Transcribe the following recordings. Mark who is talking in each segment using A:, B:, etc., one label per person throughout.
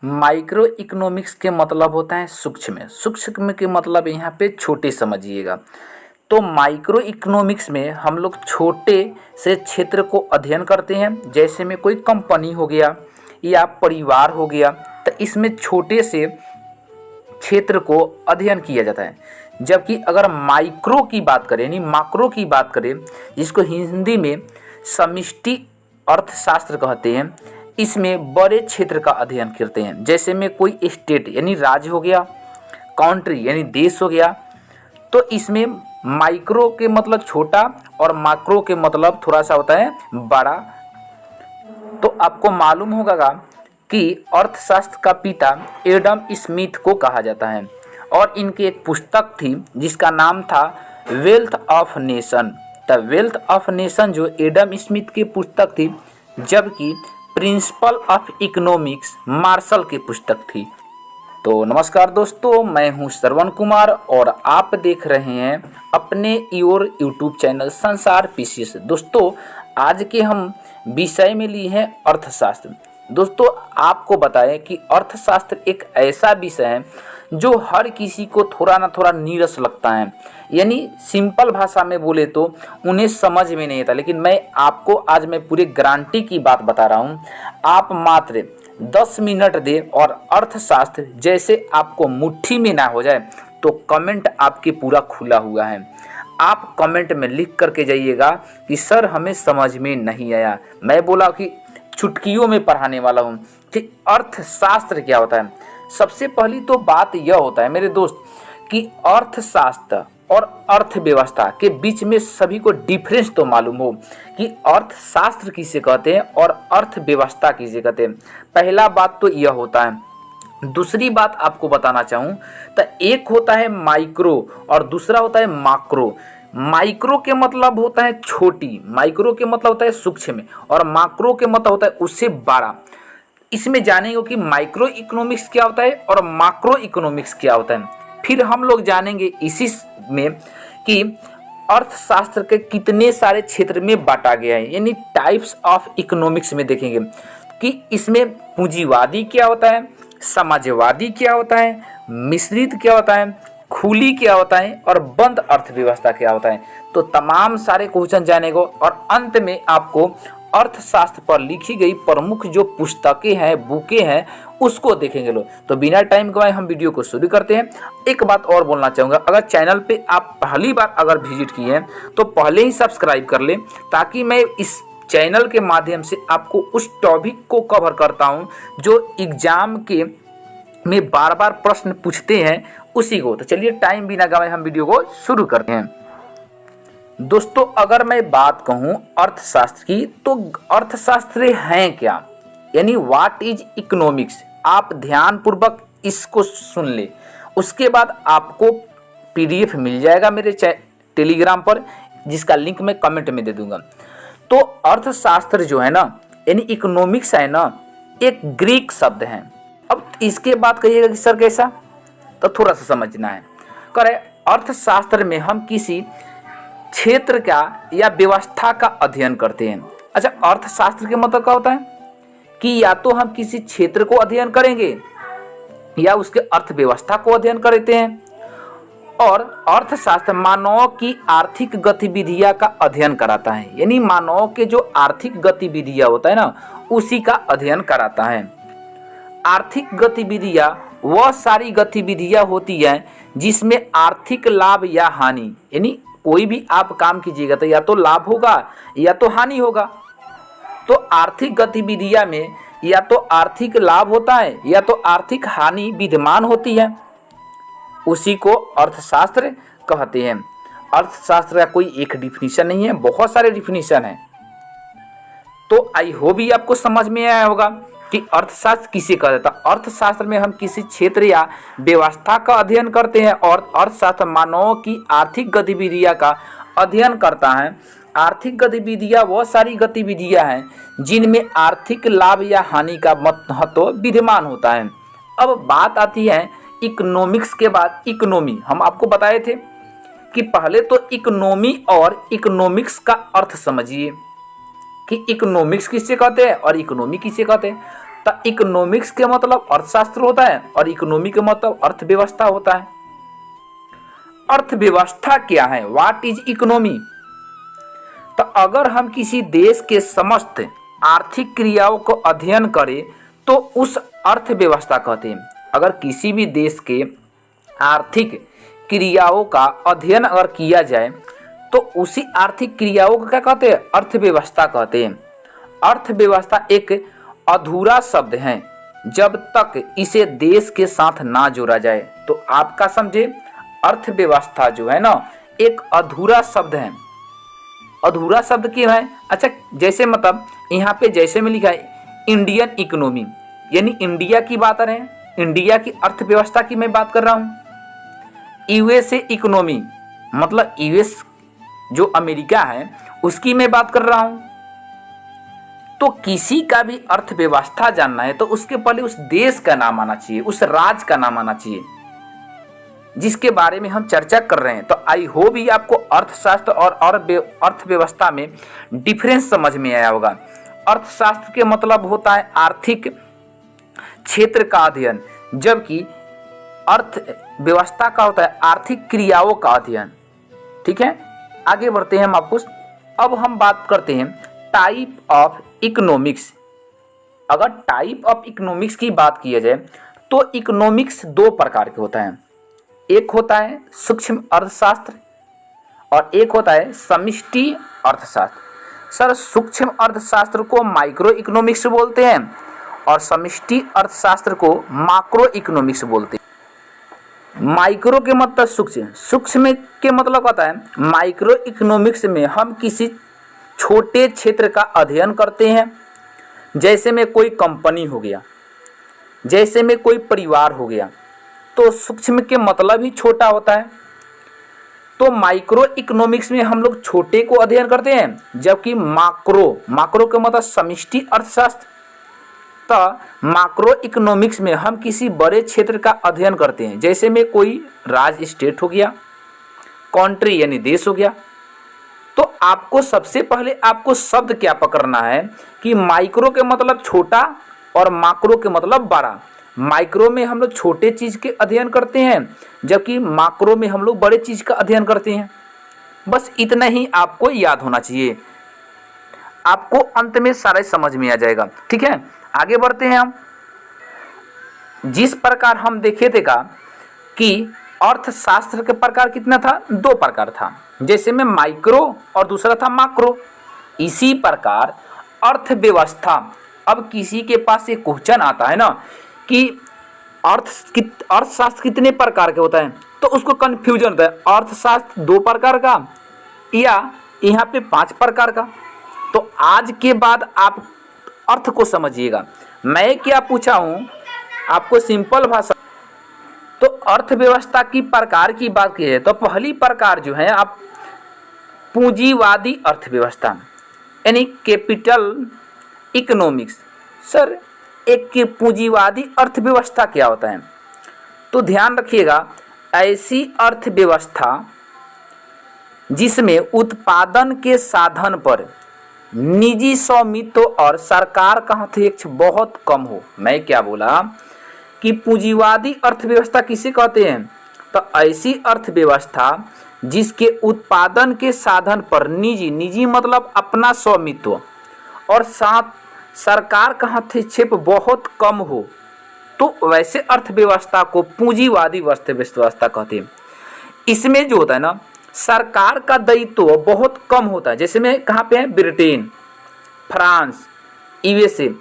A: Micro economics के मतलब होता है सूक्ष्म। सूक्ष्म के मतलब यहाँ पे छोटे समझिएगा। तो माइक्रो इकोनॉमिक्स में हम लोग छोटे से क्षेत्र को अध्ययन करते हैं। जैसे में कोई कंपनी हो गया या परिवार हो गया, तो इसमें छोटे से क्षेत्र को अध्ययन किया जाता है। जबकि अगर माइक्रो की बात करें यानी माक्रो की बात करें, जिसको हिंदी में समष्टि अर्थशास्त्र कहते हैं, इसमें बड़े क्षेत्र का अध्ययन करते हैं। जैसे में कोई स्टेट यानी राज्य हो गया, कंट्री यानी देश हो गया, तो इसमें माइक्रो के मतलब छोटा और माक्रो के मतलब थोड़ा सा होता है बड़ा। तो आपको मालूम होगा कि अर्थशास्त्र का पिता एडम स्मिथ को कहा जाता है और इनकी एक पुस्तक थी जिसका नाम था wealth of nation. The wealth of nation जो एडम स्मिथ की पुस्तक थी, जबकि प्रिंसिपल ऑफ इकोनॉमिक्स मार्शल की पुस्तक थी। तो नमस्कार दोस्तों, मैं हूं श्रवण कुमार और आप देख रहे हैं अपने योर यूट्यूब चैनल संसार पीसीएस। दोस्तों, आज के हम विषय में लिए हैं अर्थशास्त्र। दोस्तों, आपको बताएं कि अर्थशास्त्र एक ऐसा विषय है जो हर किसी को थोड़ा ना थोड़ा नीरस लगता है, यानी सिंपल भाषा में बोले तो उन्हें समझ में नहीं आता। लेकिन मैं आपको आज मैं पूरी गारंटी की बात बता रहा हूँ। आप मात्र 10 मिनट दे और अर्थशास्त्र जैसे आपको मुट्ठी में ना हो जाए, तो कमेंट आपके पूरा खुला हुआ है। आप कमेंट में लिख करके जाइएगा कि सर हमें समझ में नहीं आया। मैं बोला कि चुटकियों में पढ़ाने वाला हूँ कि अर्थशास्त्र क्या होता है। सबसे पहली तो बात यह होता है मेरे दोस्त कि अर्थशास्त्र और अर्थव्यवस्था के बीच में सभी को डिफरेंस तो मालूम हो कि अर्थशास्त्र किसे कहते हैं और अर्थव्यवस्था किसे कहते हैं। पहला बात तो यह होता है। दूसरी बात आपको बताना चाहूँ तो एक होता है माइक्रो और दूसरा होता है माक्रो। माइक्रो के मतलब होता है छोटी, माइक्रो के मतलब होता है सूक्ष्म और माक्रो के मतलब होता है उससे बड़ा। इसमें जानेंगे कि माइक्रो इकोनॉमिक्स क्या होता है और माक्रो इकोनॉमिक्स क्या होता है। फिर हम लोग जानेंगे इसी में कि अर्थशास्त्र के कितने सारे क्षेत्र में बांटा गया है, यानी टाइप्स ऑफ इकोनॉमिक्स में देखेंगे कि इसमें पूंजीवादी क्या होता है, समाजवादी क्या होता है, मिश्रित क्या होता है, खुली क्या होता है और बंद अर्थव्यवस्था क्या होता है। तो तमाम सारे क्वेश्चन जानेंगे और अंत में आपको अर्थशास्त्र पर लिखी गई प्रमुख जो पुस्तकें हैं, बुकें हैं, उसको देखेंगे लोग। तो बिना टाइम गवाए हम वीडियो को शुरू करते हैं। एक बात और बोलना चाहूँगा, अगर चैनल पे आप पहली बार अगर विजिट किए हैं तो पहले ही सब्सक्राइब कर लें, ताकि मैं इस चैनल के माध्यम से आपको उस टॉपिक को कवर करता हूँ जो एग्जाम के में बार बार प्रश्न पूछते हैं उसी को। तो चलिए टाइम बिना गवाए हम वीडियो को शुरू करते हैं। दोस्तों, अगर मैं बात कहूँ अर्थशास्त्र की, तो अर्थशास्त्र है क्या, यानी व्हाट इज इकोनॉमिक्स। आप ध्यानपूर्वक इसको सुन ले, उसके बाद आपको पीडीएफ मिल जाएगा मेरे टेलीग्राम पर, जिसका लिंक मैं कमेंट में दे दूंगा। तो अर्थशास्त्र जो है ना, यानी इकोनॉमिक्स है ना, एक ग्रीक शब्द है। अब इसके बाद कहिएगा कि सर कैसा, तो थोड़ा सा समझना है। करें, अर्थशास्त्र में हम किसी क्षेत्र का या व्यवस्था का अध्ययन करते हैं। अच्छा, अर्थशास्त्र के मतलब क्या होता है कि या तो हम किसी क्षेत्र को अध्ययन करेंगे या उसके अर्थव्यवस्था को अध्ययन करते हैं। और अर्थशास्त्र मानव की आर्थिक गतिविधियां का अध्ययन कराता है, यानी मानव के जो आर्थिक गतिविधियां होता है ना, उसी का अध्ययन कराता है। आर्थिक गतिविधियां वह सारी गतिविधियां होती हैं जिसमें आर्थिक लाभ या हानि, यानी कोई भी आप काम कीजिएगा तो या तो लाभ होगा या तो हानि होगा। तो आर्थिक गतिविधियां में या तो आर्थिक लाभ होता है या तो आर्थिक हानि विद्यमान होती है, उसी को अर्थशास्त्र कहते हैं। अर्थशास्त्र का कोई एक डिफिनीशन नहीं है, बहुत सारे डिफिनीशन हैं। तो आई होप भी आपको समझ में आया होगा कि अर्थशास्त्र किसे कहा जाता है। अर्थशास्त्र में हम किसी क्षेत्र या व्यवस्था का अध्ययन करते हैं और अर्थशास्त्र मानव की आर्थिक गतिविधियां का अध्ययन करता है। आर्थिक गतिविधियां वह सारी गतिविधियां हैं जिनमें आर्थिक लाभ या हानि का महत्व विद्यमान होता है। अब बात आती है इकोनॉमिक्स के बाद इकोनॉमी। हम आपको बताए थे कि पहले तो इकोनॉमी और इकोनॉमिक्स का अर्थ समझिए कि इकोनॉमिक्स किसे कहते हैं और इकोनॉमी किसे कहते हैं। तो इकोनॉमिक्स के मतलब अर्थशास्त्र होता है और इकोनॉमी के मतलब अर्थव्यवस्था होता है। अर्थव्यवस्था क्या है, व्हाट इज इकोनॉमी? तो अगर हम किसी देश के समस्त आर्थिक क्रियाओं को अध्ययन करें तो उस अर्थव्यवस्था कहते हैं। अगर किसी भी देश के आर्थिक क्रियाओं का अध्ययन अगर किया जाए तो उसी आर्थिक क्रियाओं को क्या कहते हैं, अर्थव्यवस्था कहते हैं। अर्थव्यवस्था एक अधूरा शब्द है जब तक इसे देश के साथ ना जोड़ा जाए। तो आपका समझे, अर्थव्यवस्था जो है ना एक अधूरा शब्द है। अधूरा शब्द क्यों है? अच्छा, जैसे मतलब यहाँ पे जैसे में लिखा है इंडियन इकोनॉमी, यानी इंडिया की बात कर रहे हैं, इंडिया की अर्थव्यवस्था की मैं बात कर रहा हूँ। यूएसए इकोनॉमी मतलब यूएस जो अमेरिका है उसकी मैं बात कर रहा हूँ। तो किसी का भी अर्थव्यवस्था जानना है तो उसके पहले उस देश का नाम आना चाहिए, उस राज्य का नाम आना चाहिए जिसके बारे में हम चर्चा कर रहे हैं। तो आई होप ही आपको अर्थशास्त्र और अर्थव्यवस्था में डिफरेंस समझ में आया होगा। अर्थशास्त्र के मतलब होता है आर्थिक क्षेत्र का अध्ययन, जबकि अर्थव्यवस्था का होता है आर्थिक क्रियाओं का अध्ययन। ठीक है, आगे बढ़ते हैं हम आपको। अब हम बात करते हैं टाइप ऑफ इकोनॉमिक्स। अगर टाइप ऑफ इकोनॉमिक्स की बात की जाए तो इकोनॉमिक्स दो प्रकार के होता है। एक होता है सूक्ष्म अर्थशास्त्र और एक होता है समष्टि अर्थशास्त्र। सर, सूक्ष्म अर्थशास्त्र को माइक्रो इकोनॉमिक्स बोलते हैं और समष्टि अर्थशास्त्र को माक्रो इकोनॉमिक्स बोलते हैं। माइक्रो के मतलब सूक्ष्म, सूक्ष्म के मतलब होता है माइक्रो इकोनॉमिक्स में हम किसी छोटे क्षेत्र का अध्ययन करते हैं। जैसे में कोई कंपनी हो गया, जैसे में कोई परिवार हो गया, तो सूक्ष्म के मतलब ही छोटा होता है। तो माइक्रो इकोनॉमिक्स में हम लोग छोटे को अध्ययन करते हैं, जबकि माक्रो के मतलब समष्टि अर्थशास्त्र। तो माक्रो इकोनॉमिक्स में हम किसी बड़े क्षेत्र का अध्ययन करते हैं, जैसे में कोई राज्य स्टेट हो गया, कंट्री यानी देश हो गया। तो आपको सबसे पहले आपको शब्द क्या पकड़ना है कि माइक्रो के मतलब छोटा और माक्रो के मतलब बड़ा। माइक्रो में हम लोग छोटे चीज़ के अध्ययन करते हैं, जबकि माक्रो में हम लोग बड़े चीज़ का अध्ययन करते हैं। बस इतना ही आपको याद होना चाहिए, आपको अंत में सारा समझ में आ जाएगा। ठीक है, आगे बढ़ते हैं हम। जिस प्रकार हम देखे थे कि अर्थशास्त्र के प्रकार कितना था, दो प्रकार था, जैसे में माइक्रो और दूसरा था माक्रो। इसी प्रकार अर्थव्यवस्था, अब किसी के पास एक क्वेश्चन आता है ना कि अर्थशास्त्र कितने प्रकार के होता है, तो उसको कन्फ्यूजन होता है, अर्थशास्त्र दो प्रकार का या यहाँ पे 5 प्रकार का। तो आज के बाद आप अर्थ को समझिएगा। मैं क्या पूछा हूँ आपको सिंपल भाषा। तो अर्थव्यवस्था की प्रकार की बात की है तो पहली प्रकार जो है आप पूंजीवादी अर्थव्यवस्था यानी कैपिटल इकोनॉमिक्स। सर, एक पूंजीवादी अर्थव्यवस्था क्या होता है? तो ध्यान रखिएगा, ऐसी अर्थव्यवस्था जिसमें उत्पादन के साधन पर निजी स्वामित्व और सरकार का हस्तक्षेप बहुत कम हो। मैं क्या बोला कि पूंजीवादी अर्थव्यवस्था किसे कहते हैं? तो ऐसी अर्थव्यवस्था जिसके उत्पादन के साधन पर निजी मतलब अपना स्वामित्व और साथ सरकार का हस्तक्षेप बहुत कम हो, तो वैसे अर्थव्यवस्था को पूंजीवादी अर्थव्यवस्था कहते हैं। इसमें जो होता है ना, सरकार का दायित्व बहुत कम होता है। जैसे में कहाँ पे है, ब्रिटेन, फ्रांस, यूएसए।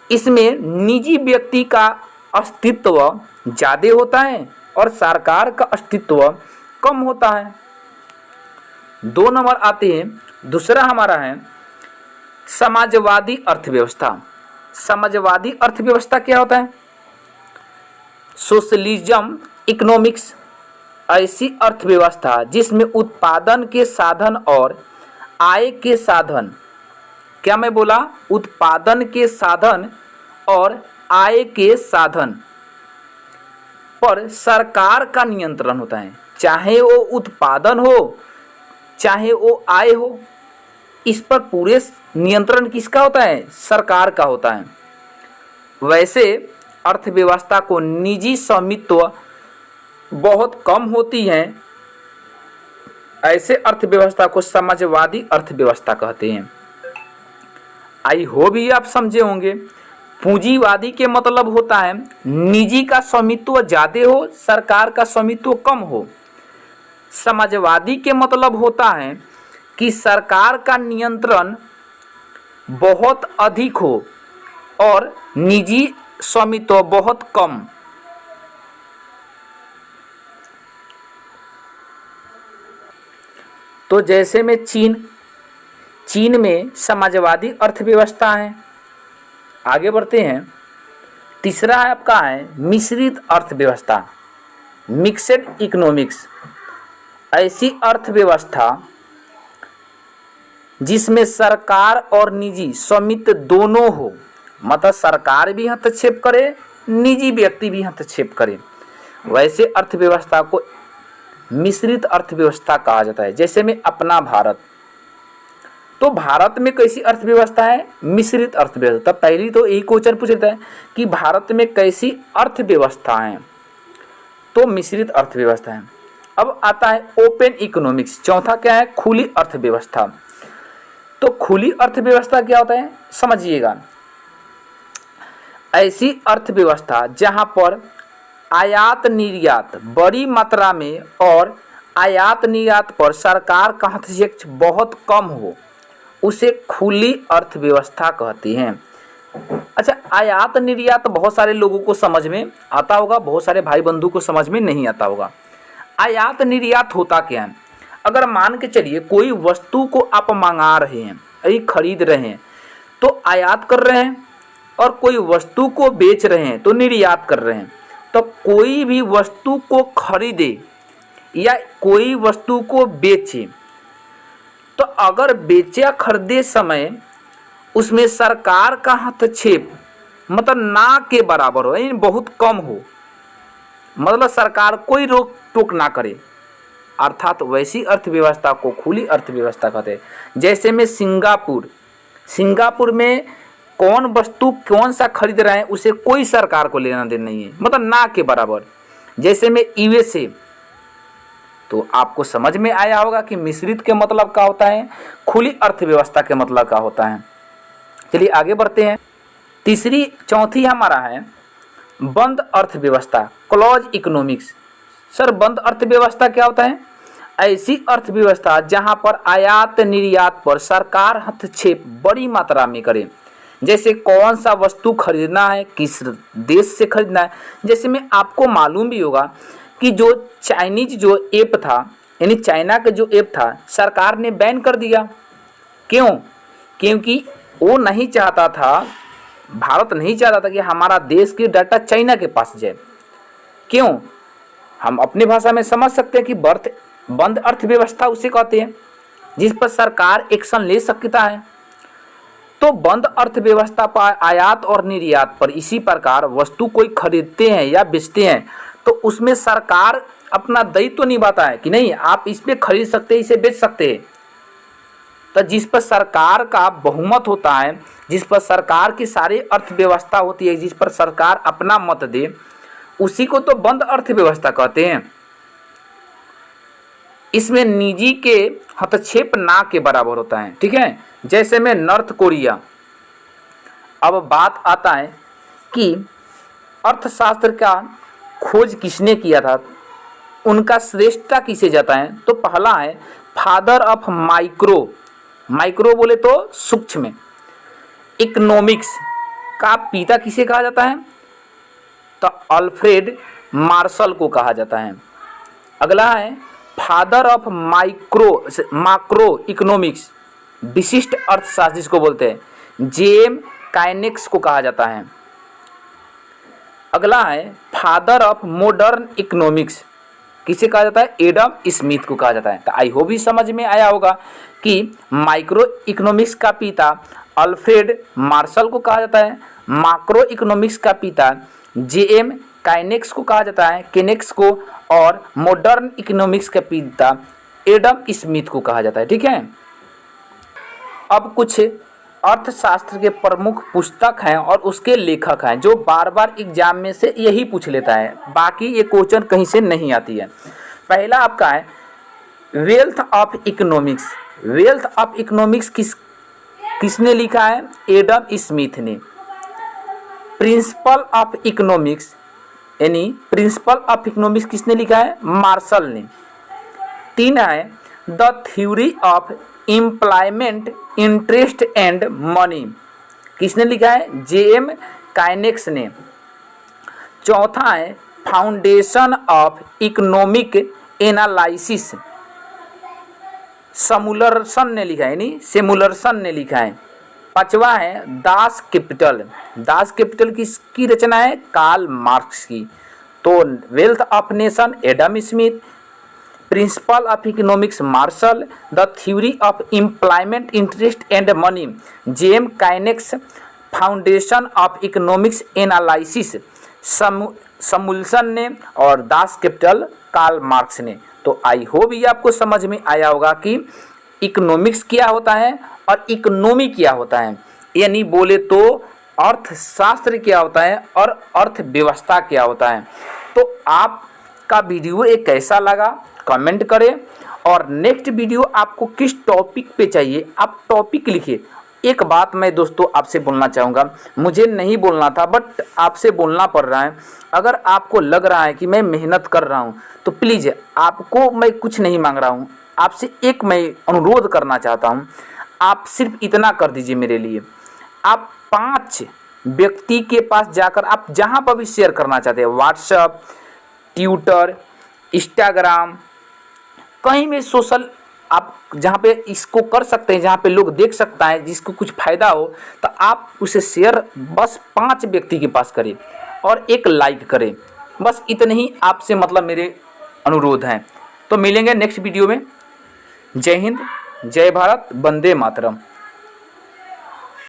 A: इसमें निजी व्यक्ति का अस्तित्व ज़्यादा होता है और सरकार का अस्तित्व कम होता है। 2 नंबर आते हैं, दूसरा हमारा है समाजवादी अर्थव्यवस्था। समाजवादी अर्थव्यवस्था क्या होता है? सोशलिज्म इकोनॉमिक्स, ऐसी अर्थव्यवस्था जिसमें उत्पादन के साधन और आय के साधन, क्या मैं बोला, उत्पादन के साधन और आय के साधन पर सरकार का नियंत्रण होता है। चाहे वो उत्पादन हो चाहे वो आय हो, इस पर पूरे नियंत्रण किसका होता है? सरकार का होता है। वैसे अर्थव्यवस्था को निजी स्वामित्व बहुत कम होती है, ऐसे अर्थव्यवस्था को समाजवादी अर्थव्यवस्था कहते हैं। आई होप ये आप समझे होंगे। पूंजीवादी के मतलब होता है निजी का स्वामित्व ज़्यादा हो, सरकार का स्वामित्व कम हो। समाजवादी के मतलब होता है कि सरकार का नियंत्रण बहुत अधिक हो और निजी स्वामित्व बहुत कम। तो जैसे में चीन में समाजवादी अर्थव्यवस्था है। आगे बढ़ते हैं। तीसरा है आपका है मिश्रित अर्थव्यवस्था, मिक्सड इकोनॉमिक्स। ऐसी अर्थव्यवस्था जिसमें सरकार और निजी स्वामित्व दोनों हो, मतलब सरकार भी हस्तक्षेप करे, निजी व्यक्ति भी हस्तक्षेप करे, वैसे अर्थव्यवस्था को मिश्रित अर्थव्यवस्था कहा जाता है। जैसे में अपना भारत, तो भारत में कैसी अर्थव्यवस्था है? मिश्रित अर्थव्यवस्था। पहली तो एक क्वेश्चन पूछ लेता है कि भारत में कैसी अर्थव्यवस्था है, तो मिश्रित अर्थव्यवस्था है। अब आता है ओपन इकोनॉमिक्स। चौथा क्या है? खुली अर्थव्यवस्था। तो खुली अर्थव्यवस्था क्या होता है समझिएगा। ऐसी अर्थव्यवस्था जहां पर आयात निर्यात बड़ी मात्रा में और आयात निर्यात पर सरकार का हस्तक्षेप बहुत कम हो, उसे खुली अर्थव्यवस्था कहते हैं। अच्छा, आयात निर्यात बहुत सारे लोगों को समझ में आता होगा, बहुत सारे भाई बंधु को समझ में नहीं आता होगा। आयात निर्यात होता क्या है? अगर मान के चलिए कोई वस्तु को आप मंगा रहे हैं, अभी खरीद रहे हैं, तो आयात कर रहे हैं, और कोई वस्तु को बेच रहे हैं तो निर्यात कर रहे हैं। तो कोई भी वस्तु को खरीदे या कोई वस्तु को बेचे, तो अगर बेचे खरीदे समय उसमें सरकार का हस्तक्षेप मतलब ना के बराबर हो, यानी बहुत कम हो, मतलब सरकार कोई रोक टोक ना करे, अर्थात वैसी अर्थव्यवस्था को खुली अर्थव्यवस्था कहते हैं। जैसे में सिंगापुर में कौन वस्तु कौन सा खरीद रहे हैं उसे कोई सरकार को लेना देना नहीं है, मतलब ना के बराबर। जैसे में यूएसए, तो आपको समझ में आया होगा कि मिश्रित के मतलब क्या होता है, खुली अर्थव्यवस्था के मतलब क्या होता है। चलिए आगे बढ़ते हैं। चौथी हमारा है बंद अर्थव्यवस्था, क्लोज इकोनॉमिक्स। सर बंद अर्थव्यवस्था क्या होता है? ऐसी अर्थव्यवस्था जहां पर आयात निर्यात पर सरकार हस्तक्षेप बड़ी मात्रा में करे। जैसे कौन सा वस्तु खरीदना है, किस देश से खरीदना है। जैसे में आपको मालूम भी होगा कि जो चाइनीज जो ऐप था, यानी चाइना का जो ऐप था, सरकार ने बैन कर दिया। क्यों? क्योंकि वो नहीं चाहता था, भारत नहीं चाहता था कि हमारा देश की डाटा चाइना के पास जाए। क्यों? हम अपनी भाषा में समझ सकते हैं कि बंद अर्थव्यवस्था उसे कहते हैं जिस पर सरकार एक्शन ले सकता है। तो बंद अर्थव्यवस्था पर आयात और निर्यात पर इसी प्रकार वस्तु कोई खरीदते हैं या बेचते हैं तो उसमें सरकार अपना दायित्व निभाता है कि नहीं आप इस पे खरीद सकते हैं, इसे बेच सकते हैं। तो जिस पर सरकार का बहुमत होता है, जिस पर सरकार की सारी अर्थव्यवस्था होती है, जिस पर सरकार अपना मत दे, उसी को तो बंद अर्थव्यवस्था कहते हैं। इसमें निजी के हस्तक्षेप ना के बराबर होता है। ठीक है, जैसे में नॉर्थ कोरिया। अब बात आता है कि अर्थशास्त्र का खोज किसने किया था, उनका श्रेष्ठता किसे जाता है? तो पहला है फादर ऑफ माइक्रो बोले तो सूक्ष्म इकोनॉमिक्स का पिता किसे कहा जाता है? तो अल्फ्रेड मार्शल को कहा जाता है। अगला है फादर ऑफ माक्रो इकोनॉमिक्स, विशिष्ट अर्थशास्त्र जिसको बोलते हैं, जेम काइनेक्स को कहा जाता है। अगला है फादर ऑफ मॉडर्न इकोनॉमिक्स, किसे कहा जाता है? एडम स्मिथ को कहा जाता है। तो आई होप भी समझ में आया होगा कि माइक्रो इकोनॉमिक्स का पिता अल्फ्रेड मार्शल को कहा जाता है, माक्रो इकोनॉमिक्स का पिता जेएम काइनेक्स को कहा जाता है, केनेक्स को, और मॉडर्न इकोनॉमिक्स का पिता एडम स्मिथ को कहा जाता है। ठीक है, अब कुछ अर्थशास्त्र के प्रमुख पुस्तक हैं और उसके लेखक हैं, जो बार बार एग्जाम में से यही पूछ लेता है, बाकी ये क्वेश्चन कहीं से नहीं आती है। पहला आपका है wealth of economics. Wealth of economics किसने लिखा है? एडम स्मिथ ने। प्रिंसिपल ऑफ इकोनॉमिक्स यानी प्रिंसिपल ऑफ इकोनॉमिक्स किसने लिखा है? मार्शल ने। 3 है the theory of employment interest and money, किसने लिखा है? जेएम काइनेक्स ने। 4 है फाउंडेशन ऑफ इकोनॉमिक एनालिसिस, समुलरसन ने लिखा है, यानी सेमुलरसन ने लिखा है। 5वां है दास कैपिटल। दास कैपिटल किसकी रचना है? कार्ल मार्क्स की। तो wealth of nation Adam Smith, principle of economics Marshall, the theory of employment interest and money JM Keynes, foundation of economics analysis Samuelson ने, और दास कैपिटल कार्ल मार्क्स ने। तो I hope ये आपको समझ में आया होगा कि इकोनॉमिक्स क्या होता है और इकोनॉमी क्या होता है, यानी बोले तो अर्थशास्त्र क्या होता है और अर्थव्यवस्था क्या होता है। तो आपका वीडियो एक कैसा लगा कमेंट करें, और नेक्स्ट वीडियो आपको किस टॉपिक पे चाहिए आप टॉपिक लिखिए। एक बात मैं दोस्तों आपसे बोलना चाहूँगा, मुझे नहीं बोलना था बट आपसे बोलना पड़ रहा है। अगर आपको लग रहा है कि मैं मेहनत कर रहा हूँ तो प्लीज़, आपको मैं कुछ नहीं मांग रहा हूँ, आपसे एक मैं अनुरोध करना चाहता हूँ, आप सिर्फ इतना कर दीजिए मेरे लिए। आप 5 व्यक्ति के पास जाकर आप जहाँ पर भी शेयर करना चाहते हैं, व्हाट्सएप, ट्विटर, इंस्टाग्राम, कहीं भी सोशल आप जहाँ पे इसको कर सकते हैं, जहाँ पे लोग देख सकता है, जिसको कुछ फ़ायदा हो, तो आप उसे शेयर बस 5 व्यक्ति के पास करें और एक लाइक करें। बस इतने ही आपसे मतलब मेरे अनुरोध हैं। तो मिलेंगे नेक्स्ट वीडियो में। जय हिंद, जय भारत, वंदे मातरम।